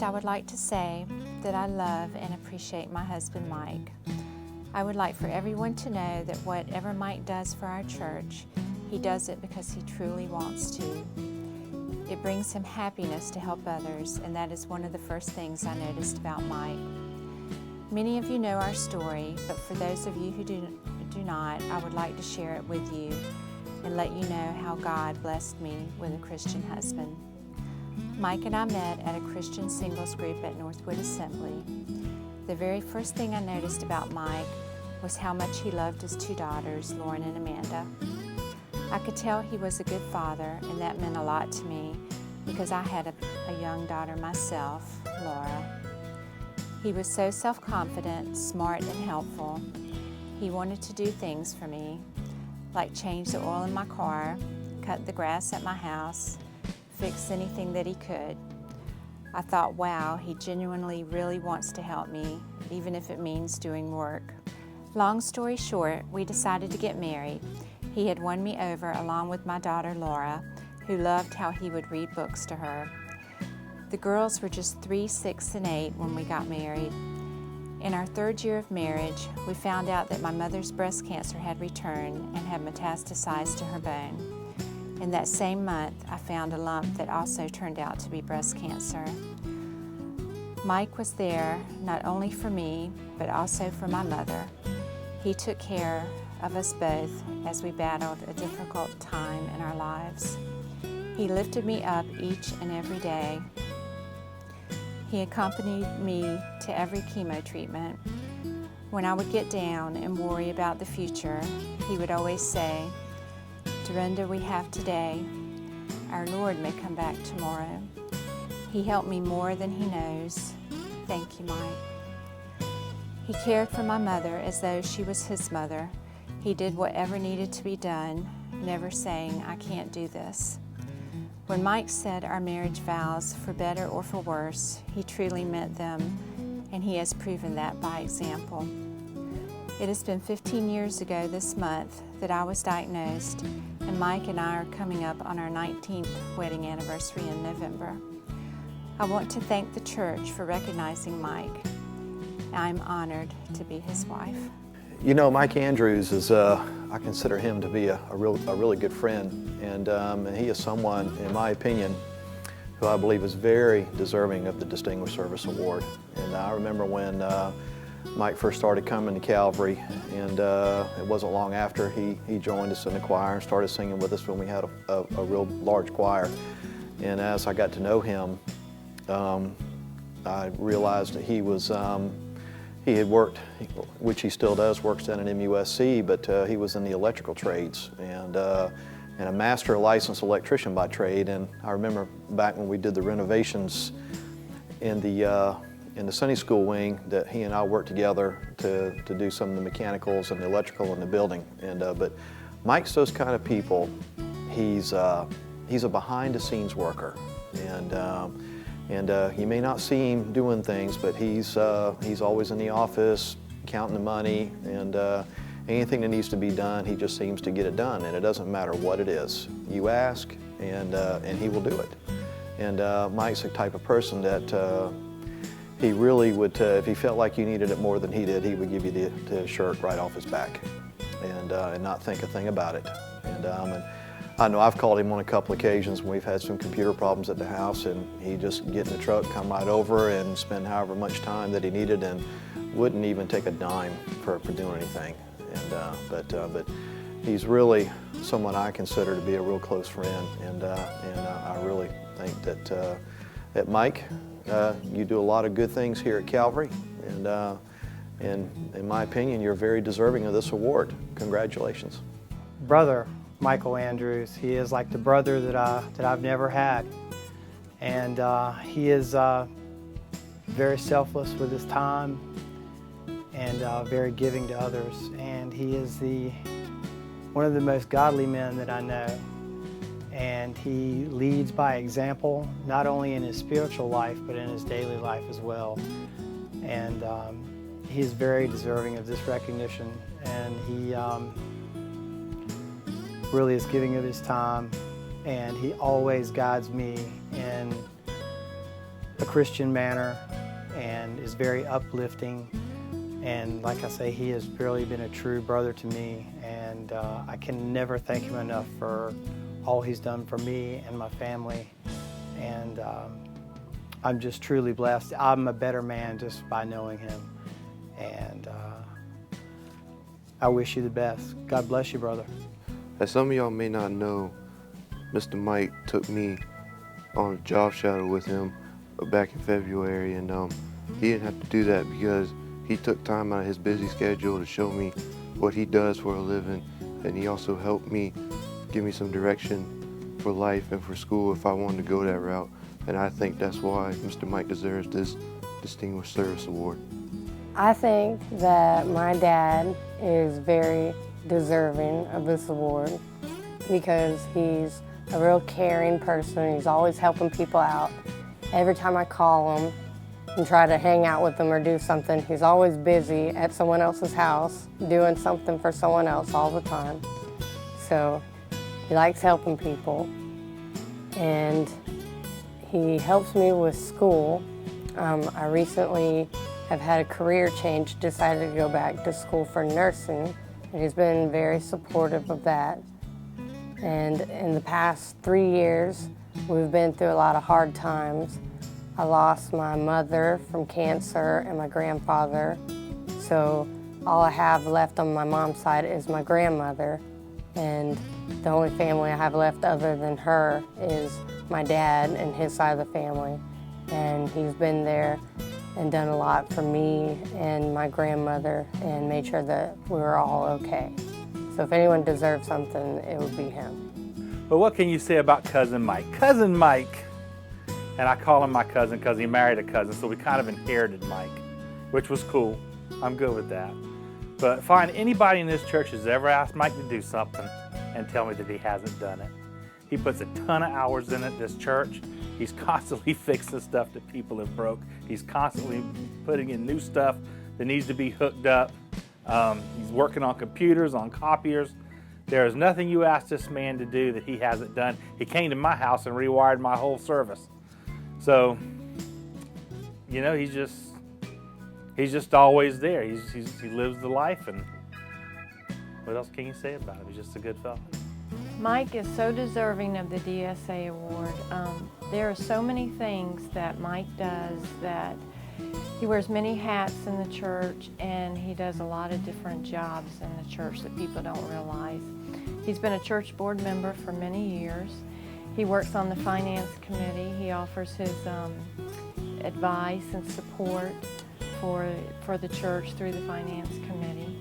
I would like to say that I love and appreciate my husband, Mike. I would like for everyone to know that whatever Mike does for our church, he does it because he truly wants to. It brings him happiness to help others, and that is one of the first things I noticed about Mike. Many of you know our story, but for those of you who do not, I would like to share it with you and let you know how God blessed me with a Christian husband. Mike and I met at a Christian singles group at Northwood Assembly. The very first thing I noticed about Mike was how much he loved his two daughters, Lauren and Amanda. I could tell he was a good father, and that meant a lot to me because I had a young daughter myself, Laura. He was so self-confident, smart, and helpful. He wanted to do things for me, like change the oil in my car, cut the grass at my house, fix anything that he could. I thought, wow, he genuinely really wants to help me, even if it means doing work. Long story short, we decided to get married. He had won me over along with my daughter Laura, who loved how he would read books to her. The girls were just 3, 6, and 8 when we got married. In our 3rd year of marriage, we found out that my mother's breast cancer had returned and had metastasized to her bone. In that same month, I found a lump that also turned out to be breast cancer. Mike was there not only for me, but also for my mother. He took care of us both as we battled a difficult time in our lives. He lifted me up each and every day. He accompanied me to every chemo treatment. When I would get down and worry about the future, he would always say, "Dorinda, we have today. Our Lord may come back tomorrow." He helped me more than he knows. Thank you, Mike. He cared for my mother as though she was his mother. He did whatever needed to be done, never saying, "I can't do this." When Mike said our marriage vows, for better or for worse, he truly meant them, and he has proven that by example. It has been 15 years ago this month that I was diagnosed, and Mike and I are coming up on our 19th wedding anniversary in November. I want to thank the church for recognizing Mike. I'm honored to be his wife. You know, Mike Andrews is, I consider him to be a really good friend, and he is someone, in my opinion, who I believe is very deserving of the Distinguished Service Award. And I remember when Mike first started coming to Calvary, and it wasn't long after he joined us in the choir and started singing with us when we had a real large choir. And as I got to know him, I realized that he had worked, which he still does, works down at MUSC, but he was in the electrical trades and a master licensed electrician by trade. And I remember back when we did the renovations in the Sunday school wing that he and I worked together to do some of the mechanicals and the electrical in the building. And but Mike's those kind of people. He's a behind-the-scenes worker, and you may not see him doing things, but he's always in the office counting the money, and anything that needs to be done, he just seems to get it done, and it doesn't matter what it is. You ask, and he will do it. And Mike's the type of person that he really would, if he felt like you needed it more than he did, he would give you the shirt right off his back, and not think a thing about it. And I know I've called him on a couple occasions when we've had some computer problems at the house, and he'd just get in the truck, come right over, and spend however much time that he needed, and wouldn't even take a dime for doing anything. And but he's really someone I consider to be a real close friend, and I really think that Mike, you do a lot of good things here at Calvary, and in my opinion, you're very deserving of this award. Congratulations. Brother Michael Andrews, he is like the brother that I've never had, and he is very selfless with his time and very giving to others, and he is one of the most godly men that I know, and he leads by example, not only in his spiritual life but in his daily life as well. And he is very deserving of this recognition, and he really is giving of his time, and he always guides me in a Christian manner and is very uplifting. And like I say, he has really been a true brother to me, and I can never thank him enough for all he's done for me and my family. And I'm just truly blessed. I'm a better man just by knowing him. And I wish you the best. God bless you, brother. As some of y'all may not know, Mr. Mike took me on a job shadow with him back in February, and he didn't have to do that because he took time out of his busy schedule to show me what he does for a living, and he also helped me, give me some direction for life and for school if I wanted to go that route. And I think that's why Mr. Mike deserves this Distinguished Service Award. I think that my dad is very deserving of this award because he's a real caring person. He's always helping people out. Every time I call him and try to hang out with him or do something, he's always busy at someone else's house doing something for someone else all the time. So he likes helping people, and he helps me with school. I recently have had a career change, decided to go back to school for nursing, and he's been very supportive of that. And in the past 3 years, we've been through a lot of hard times. I lost my mother from cancer and my grandfather, so all I have left on my mom's side is my grandmother, and the only family I have left other than her is my dad and his side of the family. And he's been there and done a lot for me and my grandmother and made sure that we were all okay. So if anyone deserves something, it would be him. But what can you say about Cousin Mike? Cousin Mike, and I call him my cousin because he married a cousin, so we kind of inherited Mike, which was cool. I'm good with that. But find anybody in this church who's ever asked Mike to do something and tell me that he hasn't done it. He puts a ton of hours in it, this church. He's constantly fixing stuff that people have broke. He's constantly putting in new stuff that needs to be hooked up. He's working on computers, on copiers. There is nothing you ask this man to do that he hasn't done. He came to my house and rewired my whole service. So, you know, he's just always there. He lives the life, and what else can you say about him? He's just a good fellow. Mike is so deserving of the DSA award. There are so many things that Mike does that he wears many hats in the church, and he does a lot of different jobs in the church that people don't realize. He's been a church board member for many years. He works on the finance committee. He offers his advice and support for the church through the finance committee.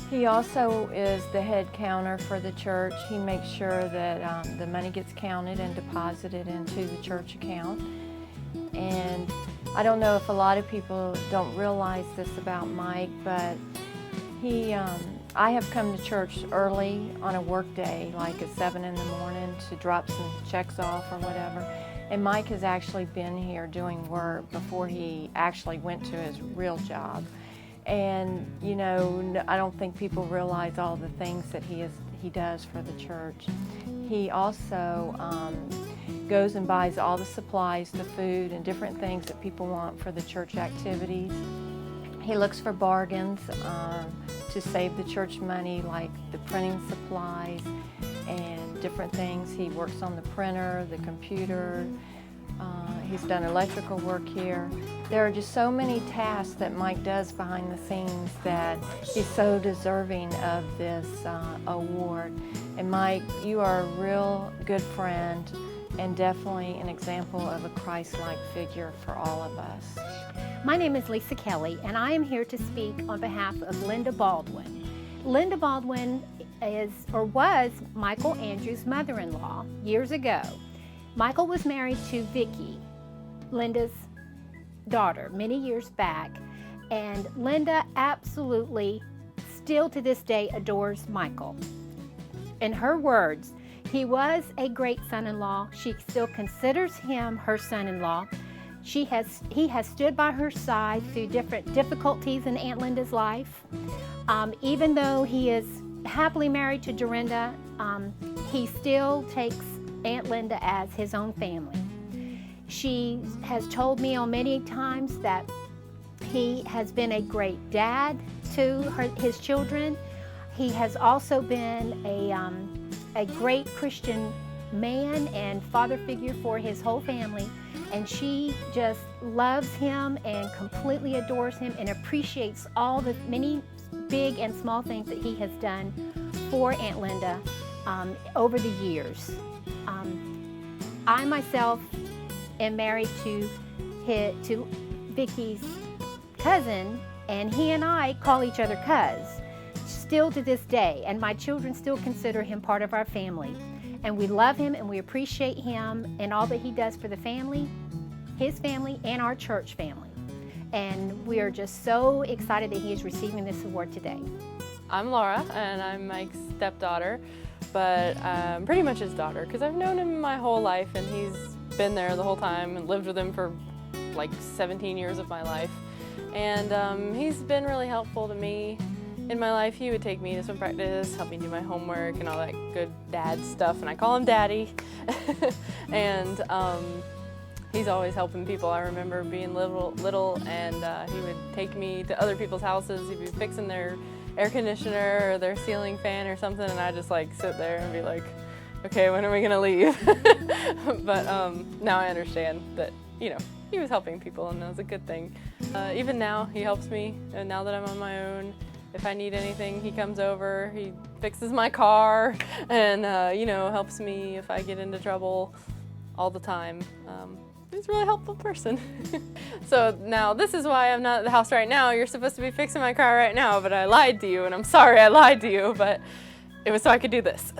He also is the head counter for the church. He makes sure that the money gets counted and deposited into the church account. And I don't know if a lot of people don't realize this about Mike, but I have come to church early on a work day, like at 7 in the morning, to drop some checks off or whatever. And Mike has actually been here doing work before he actually went to his real job. And, you know, I don't think people realize all the things that he does for the church. He also goes and buys all the supplies, the food, and different things that people want for the church activities. He looks for bargains to save the church money, like the printing supplies and different things. He works on the printer, the computer. He's done electrical work here. There are just so many tasks that Mike does behind the scenes that he's so deserving of this award. And Mike, you are a real good friend and definitely an example of a Christ-like figure for all of us. My name is Lisa Kelly, and I am here to speak on behalf of Linda Baldwin. Linda Baldwin was Michael Andrews' mother-in-law years ago. Michael was married to Vicki, Linda's daughter, many years back, and Linda absolutely, still to this day, adores Michael. In her words, he was a great son-in-law. She still considers him her son-in-law. He has stood by her side through different difficulties in Aunt Linda's life. Even though he is happily married to Dorinda, he still takes Aunt Linda as his own family. She has told me on many times that he has been a great dad to his children. He has also been a great Christian man and father figure for his whole family, and she just loves him and completely adores him and appreciates all the many big and small things that he has done for Aunt Linda over the years. I myself am married to Vicky's cousin, and he and I call each other cuz, still to this day, and my children still consider him part of our family. And we love him and we appreciate him and all that he does for the family, his family, and our church family. And we are just so excited that he is receiving this award today. I'm Laura, and I'm Mike's stepdaughter, but I'm pretty much his daughter because I've known him my whole life, and he's been there the whole time and lived with him for like 17 years of my life. And he's been really helpful to me in my life. He would take me to swim practice, help me do my homework and all that good dad stuff, and I call him Daddy. And he's always helping people. I remember being little and he would take me to other people's houses. He'd be fixing their air conditioner or their ceiling fan or something, and I'd just like sit there and be like, okay, when are we gonna leave? But now I understand that, you know, he was helping people, and that was a good thing. Even now, he helps me, and now that I'm on my own, if I need anything, he comes over, he fixes my car, and you know, helps me if I get into trouble all the time. He's a really helpful person. So now, this is why I'm not at the house right now. You're supposed to be fixing my car right now, but I lied to you, and I'm sorry I lied to you, but it was so I could do this.